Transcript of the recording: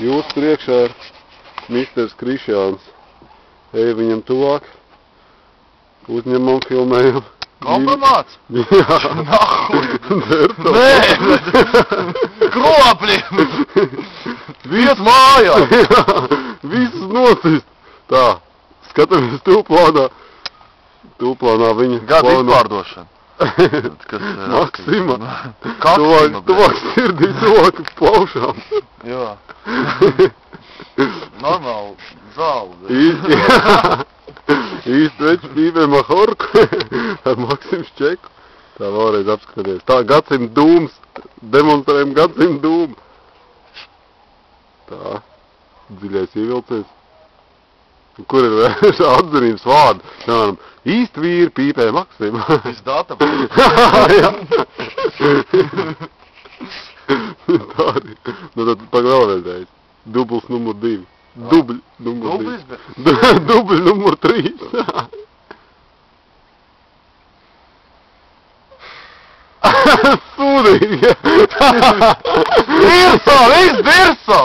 Jūs priekšā ir Misters Krišjāns. Ej viņam tuvāk. Uzņemam, filmējam. Komplimāts? Jā. Nahuj! Dzerto. Nē! Kropļi! Viet mājā! Visus nosist. Tā, skatāmies tūplānā. Tūplānā viņa Gada izpārdošana. Maksima. Kaksima, Tuvāk sirdī, tuvāk plaušām. Jā. Normāli zāle. Īsti večs pīpē Mahorku ar Maksimu Šķeku. Tā vēlreiz apskaties. Tā, gadsimt dūms. Demonstrējam gadsimt dūmu. Tā. Dziļais ievilcies. Kur ir atzinības vārdi? Piemēram, īsti vīri pīpē Maksimu. Viss data būs. Jā. Tā arī. Nu tad pagavēlreiz. Dubls numur 2. Dubļ numur 2. Dubļ numur 3. Sūdīgi. Virsā, viss virsā!